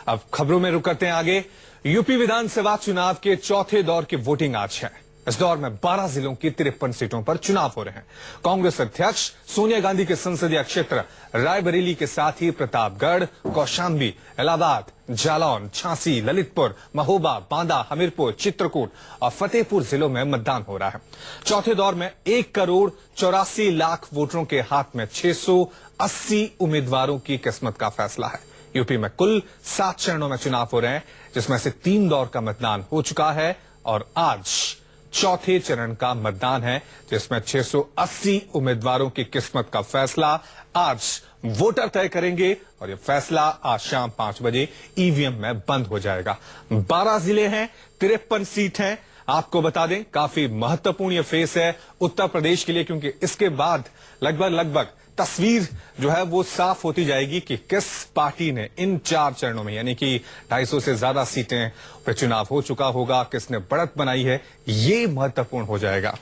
अब खबरों में रुक करते हैं आगे। यूपी विधानसभा चुनाव के चौथे दौर की वोटिंग आज है। इस दौर में 12 जिलों की 53 सीटों पर चुनाव हो रहे हैं। कांग्रेस अध्यक्ष सोनिया गांधी के संसदीय क्षेत्र रायबरेली के साथ ही प्रतापगढ़, कौशाम्बी, इलाहाबाद, जालौन, झांसी, ललितपुर, महोबा, बांदा, हमीरपुर, चित्रकूट और फतेहपुर जिलों में मतदान हो रहा है। चौथे दौर में 1,84,00,000 वोटरों के हाथ में 680 उम्मीदवारों की किस्मत का फैसला है। यूपी में कुल 7 चरणों में चुनाव हो रहे हैं, जिसमें से 3 दौर का मतदान हो चुका है और आज चौथे चरण का मतदान है, जिसमें 680 उम्मीदवारों की किस्मत का फैसला आज वोटर तय करेंगे और यह फैसला आज शाम 5 बजे ईवीएम में बंद हो जाएगा। 12 जिले हैं, 53 सीट हैं। आपको बता दें, काफी महत्वपूर्ण यह फेस है उत्तर प्रदेश के लिए, क्योंकि इसके बाद लगभग तस्वीर जो है वो साफ होती जाएगी कि किस पार्टी ने इन 4 चरणों में, यानी कि 250 से ज्यादा सीटें पे चुनाव हो चुका होगा, किसने बढ़त बनाई है, ये महत्वपूर्ण हो जाएगा।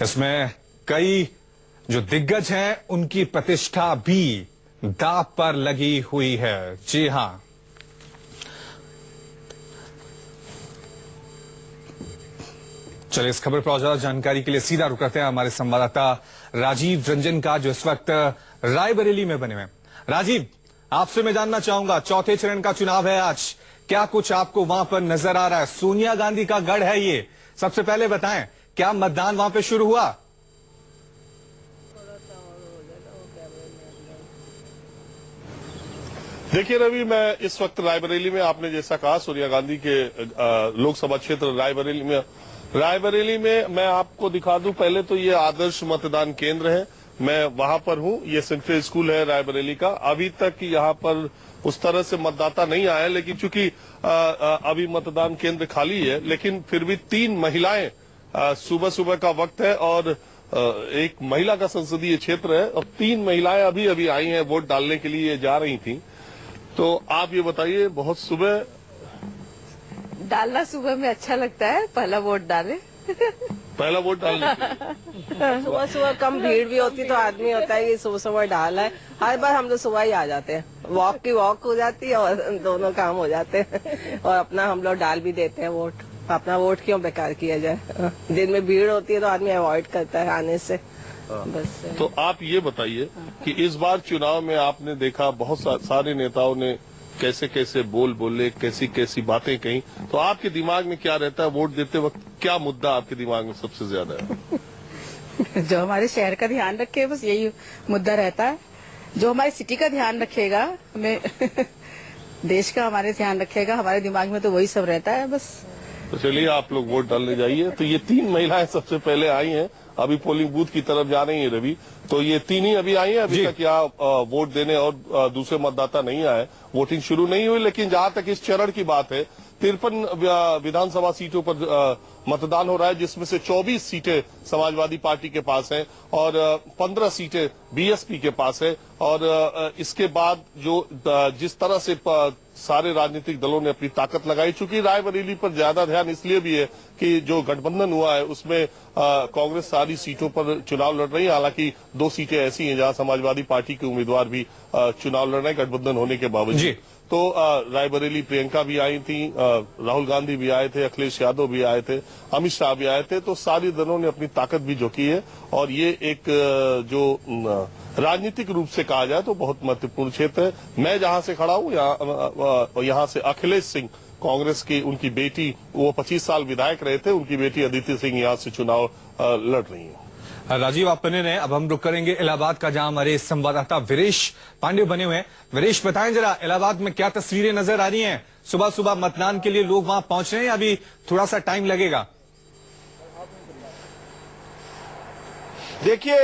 इसमें कई जो दिग्गज हैं उनकी प्रतिष्ठा भी दांव पर लगी हुई है। जी हां, चलिए इस खबर पर और ज्यादा जानकारी के लिए सीधा रुक करते हैं हमारे संवाददाता राजीव रंजन का, जो इस वक्त रायबरेली में बने हुए हैं। राजीव, आपसे मैं जानना चाहूंगा, चौथे चरण का चुनाव है आज, क्या कुछ आपको वहां पर नजर आ रहा है? सोनिया गांधी का गढ़ है ये, सबसे पहले बताएं, क्या मतदान वहां पे शुरू हुआ? देखिए रवि, मैं इस वक्त रायबरेली में, आपने जैसा कहा, सोनिया गांधी के लोकसभा क्षेत्र रायबरेली में मैं आपको दिखा दूं। पहले तो ये आदर्श मतदान केंद्र है, मैं वहां पर हूं। ये सेंट्रल स्कूल है रायबरेली का। अभी तक यहाँ पर उस तरह से मतदाता नहीं आए, लेकिन चूंकि अभी मतदान केंद्र खाली है, लेकिन फिर भी 3 महिलाएं, सुबह का वक्त है और एक महिला का संसदीय क्षेत्र है और 3 महिलाएं अभी आई हैं वोट डालने के लिए जा रही थी। तो आप ये बताइए, बहुत सुबह डालना सुबह में अच्छा लगता है, पहला वोट डाले। पहला वोट डालने सुबह कम भीड़ भी होती तो आदमी होता है कि सुबह डाला है। हर बार हम लोग सुबह ही आ जाते हैं, वॉक हो जाती है और दोनों काम हो जाते हैं और अपना हम लोग डाल भी देते हैं वोट। अपना वोट क्यों बेकार किया जाए? दिन में भीड़ होती है तो आदमी अवॉइड करता है आने से। बस। तो आप ये बताइए कि इस बार चुनाव में आपने देखा बहुत सारे नेताओं ने कैसे बोले, कैसी बातें कही, तो आपके दिमाग में क्या रहता है वोट देते वक्त? क्या मुद्दा आपके दिमाग में सबसे ज्यादा है? जो हमारे शहर का ध्यान रखे, बस यही मुद्दा रहता है। जो हमारी सिटी का ध्यान रखेगा, हमें देश का हमारे ध्यान रखेगा, हमारे दिमाग में तो वही सब रहता है बस। तो चलिए आप लोग वोट डालने जाइए। तो ये 3 महिलाएं सबसे पहले आई हैं, अभी पोलिंग बूथ की तरफ जा रही है रवि। तो ये 3 ही अभी आई हैं, अभी तक यहाँ वोट देने और दूसरे मतदाता नहीं आए, वोटिंग शुरू नहीं हुई। लेकिन जहां तक इस चरण की बात है, 53 विधानसभा सीटों पर मतदान हो रहा है, जिसमें से 24 सीटें समाजवादी पार्टी के पास हैं और 15 सीटें बीएसपी के पास है। और इसके बाद जो जिस तरह से सारे राजनीतिक दलों ने अपनी ताकत लगाई, चूंकि रायबरेली पर ज्यादा ध्यान इसलिए भी है कि जो गठबंधन हुआ है उसमें कांग्रेस सारी सीटों पर चुनाव लड़ रही है। हालांकि 2 सीटें ऐसी हैं जहां समाजवादी पार्टी के उम्मीदवार भी चुनाव लड़ रहे हैं गठबंधन होने के बावजूद। तो रायबरेली प्रियंका भी आई थी, राहुल गांधी भी आए थे, अखिलेश यादव भी आए थे, अमित शाह भी आए थे। तो सारी दलों ने अपनी ताकत भी झोंकी है और ये एक जो राजनीतिक रूप से कहा जाए तो बहुत महत्वपूर्ण क्षेत्र है। मैं जहां से खड़ा हूं, यहाँ से अखिलेश सिंह, कांग्रेस की उनकी बेटी, वो 25 साल विधायक रहे थे, उनकी बेटी अदिति सिंह यहाँ से चुनाव लड़ रही है। राजीव, आप बने रहे। अब हम रुक करेंगे इलाहाबाद का, जहां हमारे संवाददाता वीरेश पांडे बने हुए हैं। वीरेश, बताएं जरा, इलाहाबाद में क्या तस्वीरें नजर आ रही हैं? सुबह मतदान के लिए लोग वहां पहुंच रहे हैं, अभी थोड़ा सा टाइम लगेगा? देखिए,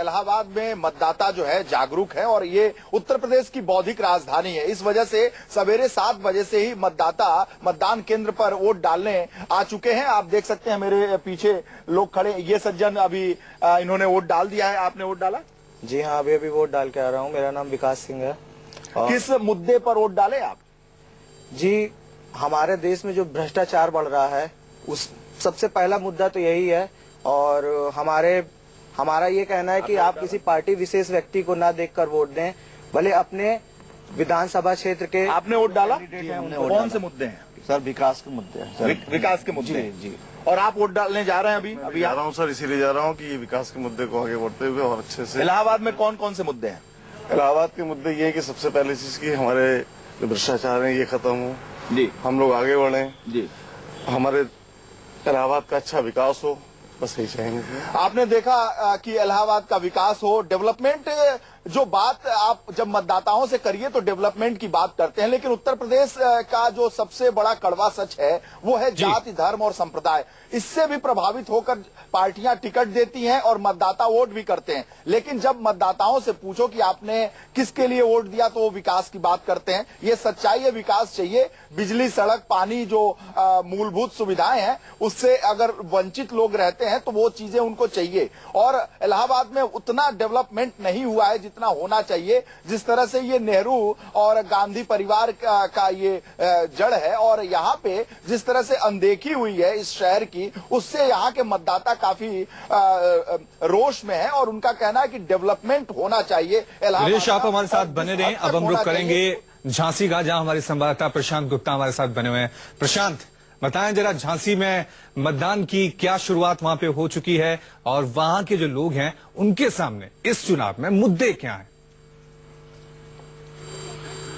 इलाहाबाद में मतदाता जो है जागरूक है और ये उत्तर प्रदेश की बौद्धिक राजधानी है। इस वजह से सवेरे 7 बजे से ही मतदाता मतदान केंद्र पर वोट डालने आ चुके हैं। आप देख सकते हैं मेरे पीछे लोग खड़े, ये सज्जन अभी इन्होंने वोट डाल दिया है। आपने वोट डाला? जी हाँ, अभी वोट डाल के आ रहा हूँ। मेरा नाम विकास सिंह है। किस मुद्दे पर वोट डाले आप? जी, हमारे देश में जो भ्रष्टाचार बढ़ रहा है, उस सबसे पहला मुद्दा तो यही है। और हमारा ये कहना है कि आप किसी पार्टी विशेष व्यक्ति को ना देखकर वोट दें, भले अपने विधानसभा क्षेत्र के आपने वोट डाला? हमने कौन से मुद्दे हैं? सर विकास के मुद्दे हैं सर। विकास के मुद्दे हैं। जी। और आप वोट डालने जा रहे हैं अभी जा रहा हूँ सर, इसीलिए जा रहा हूँ कि ये विकास के मुद्दे को आगे बढ़ते हुए और अच्छे से। इलाहाबाद में कौन कौन से मुद्दे हैं? इलाहाबाद के मुद्दे ये है कि सबसे पहली चीज की हमारे जो भ्रष्टाचार है ये खत्म हो जी हम लोग आगे बढ़े जी हमारे इलाहाबाद का अच्छा विकास हो, बस यही चाहेंगे। आपने देखा कि इलाहाबाद का विकास हो, डेवलपमेंट जो बात आप जब मतदाताओं से करिए तो डेवलपमेंट की बात करते हैं, लेकिन उत्तर प्रदेश का जो सबसे बड़ा कड़वा सच है वो है जाति, धर्म और संप्रदाय। इससे भी प्रभावित होकर पार्टियां टिकट देती हैं और मतदाता वोट भी करते हैं, लेकिन जब मतदाताओं से पूछो कि आपने किसके लिए वोट दिया तो वो विकास की बात करते हैं। ये सच्चाई है, विकास चाहिए। बिजली, सड़क, पानी जो मूलभूत सुविधाएं हैं उससे अगर वंचित लोग रहते हैं तो वो चीजें उनको चाहिए। और इलाहाबाद में उतना डेवलपमेंट नहीं हुआ है जितना होना चाहिए। जिस तरह से ये नेहरू और गांधी परिवार का ये जड़ है और यहाँ पे जिस तरह से अनदेखी हुई है इस शहर की, उससे यहाँ के मतदाता काफी रोष में है और उनका कहना है कि डेवलपमेंट होना चाहिए। सुरेश, आप हमारे साथ बने रहें। अब हम रुक करेंगे झांसी का, जहां हमारे संवाददाता प्रशांत गुप्ता हमारे साथ बने हुए हैं। प्रशांत, बताएं जरा, झांसी में मतदान की क्या शुरुआत वहां पे हो चुकी है और वहां के जो लोग हैं उनके सामने इस चुनाव में मुद्दे क्या हैं?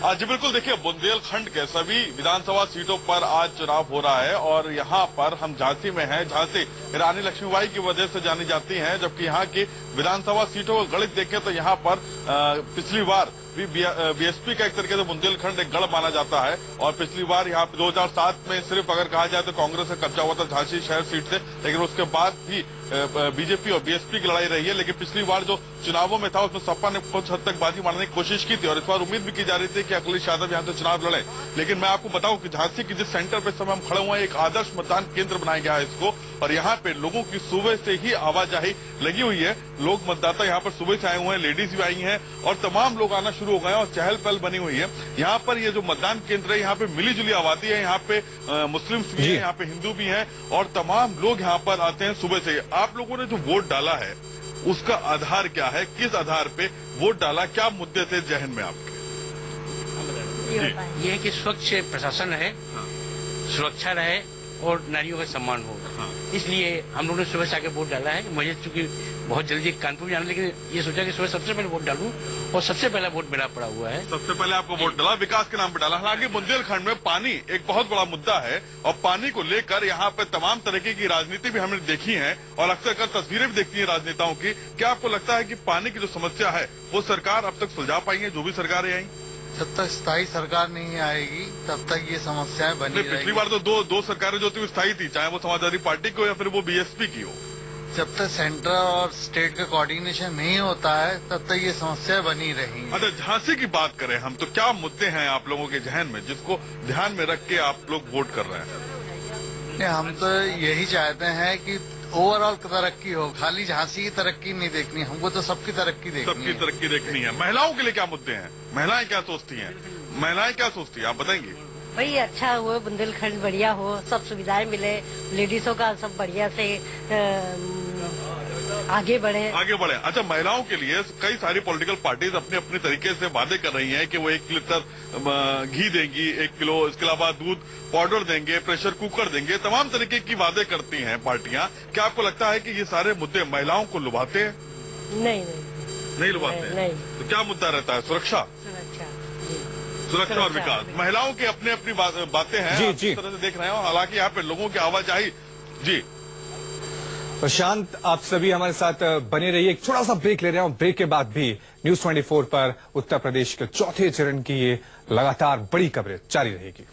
जी बिल्कुल, देखिए बुंदेलखंड के सभी विधानसभा सीटों पर आज चुनाव हो रहा है और यहाँ पर हम झांसी में हैं। झांसी रानी लक्ष्मीबाई की वजह से जानी जाती है, जबकि यहाँ की विधानसभा सीटों का गणित देखें तो यहाँ पर पिछली बार भी बीएसपी का एक तरीके से बुंदेलखंड एक गढ़ माना जाता है और पिछली बार यहाँ पे 2007 में सिर्फ अगर कहा जाए तो कांग्रेस का कब्जा हुआ था झांसी शहर सीट से, लेकिन उसके बाद भी बीजेपी और बीएसपी की लड़ाई रही है। लेकिन पिछली बार जो चुनावों में था उसमें सपा ने कुछ हद तक बाजी मारने की कोशिश की थी और इस बार उम्मीद भी की जा रही थी कि अखिलेश यादव यहाँ से चुनाव लड़े। लेकिन मैं आपको बताऊं कि झांसी की जिस सेंटर पे समय हम खड़े हुए हैं, एक आदर्श मतदान केंद्र बनाया गया है इसको, और यहाँ पे लोगों की सुबह से ही आवाजाही लगी हुई है। लोग मतदाता यहाँ पर सुबह से आए हुए हैं, लेडीज भी आई हैं और तमाम लोग आना शुरू हो गए हैं और चहल पहल बनी हुई है। यहाँ पर ये जो मतदान केंद्र है, यहाँ पे मिली जुली आबादी है। यहाँ पे मुस्लिम्स भी हैं, यहाँ पे हिंदू भी हैं और तमाम लोग यहाँ पर आते हैं सुबह से। आप लोगों ने जो वोट डाला है उसका आधार क्या है, किस आधार पे वोट डाला, क्या मुद्दे थे जहन में आपके? ये है कि स्वच्छ प्रशासन रहे, सुरक्षा रहे और नारियों का सम्मान हो। इसलिए हम लोगों ने सुबह से आके वोट डाला है। मुझे चूंकि बहुत जल्दी कानपुर जाना, लेकिन ये सोचा कि सुबह सबसे पहले वोट डालूं और सबसे पहला वोट मेरा पड़ा हुआ है। सबसे पहले आपको वोट डाला, विकास के नाम पे डाला। हालांकि बुंदेलखंड में पानी एक बहुत बड़ा मुद्दा है और पानी को लेकर यहाँ पे तमाम तरीके की राजनीति भी हमने देखी है और अक्सर कर तस्वीरें भी देखती है राजनेताओं की। क्या आपको लगता है कि पानी की जो समस्या है वो सरकार अब तक सुलझा पाई है, जो भी सरकारें आई? जब तक स्थायी सरकार नहीं आएगी तब तक ये समस्याएं बनी रहेंगी। पिछली बार तो दो सरकारें जो थी स्थायी थी, चाहे वो समाजवादी पार्टी की हो या फिर वो बीएसपी की हो। जब तक सेंटर और स्टेट का कोऑर्डिनेशन नहीं होता है तब तक ये समस्याएं बनी रहेंगी। अच्छा, झांसी की बात करें हम तो क्या मुद्दे हैं आप लोगों के जहन में जिसको ध्यान में रख के आप लोग वोट कर रहे हैं? हम तो यही चाहते हैं कि ओवरऑल तरक्की हो, खाली झांसी की तरक्की नहीं देखनी, हमको तो सबकी तरक्की देखनी है। सबकी तरक्की देखनी है। महिलाओं के लिए क्या मुद्दे हैं, महिलाएं क्या सोचती हैं, महिलाएं क्या सोचती हैं, आप बताएंगी? भाई अच्छा हो, बुंदेलखंड बढ़िया हो, सब सुविधाएं मिले, लेडीजों का सब बढ़िया से आगे बढ़े। अच्छा, महिलाओं के लिए कई सारी पॉलिटिकल पार्टीज अपने अपने तरीके से वादे कर रही हैं कि वो 1 लीटर घी देंगी, 1 किलो, इसके अलावा दूध पाउडर देंगे, प्रेशर कुकर देंगे, तमाम तरीके की वादे करती हैं पार्टियां। क्या आपको लगता है कि ये सारे मुद्दे महिलाओं को लुभाते हैं? नहीं लुभाते? नहीं। तो क्या मुद्दा रहता है? सुरक्षा और विकास। महिलाओं की अपनी अपनी बातें हैं, जी, आप इस तरह से देख रहे हो। हालांकि यहाँ पे लोगों की आवाजाही। जी प्रशांत, आप सभी हमारे साथ बने रहिए। एक छोटा सा ब्रेक ले रहे हैं। ब्रेक के बाद भी न्यूज 24 पर उत्तर प्रदेश के चौथे चरण की ये लगातार बड़ी खबरें जारी रहेगी।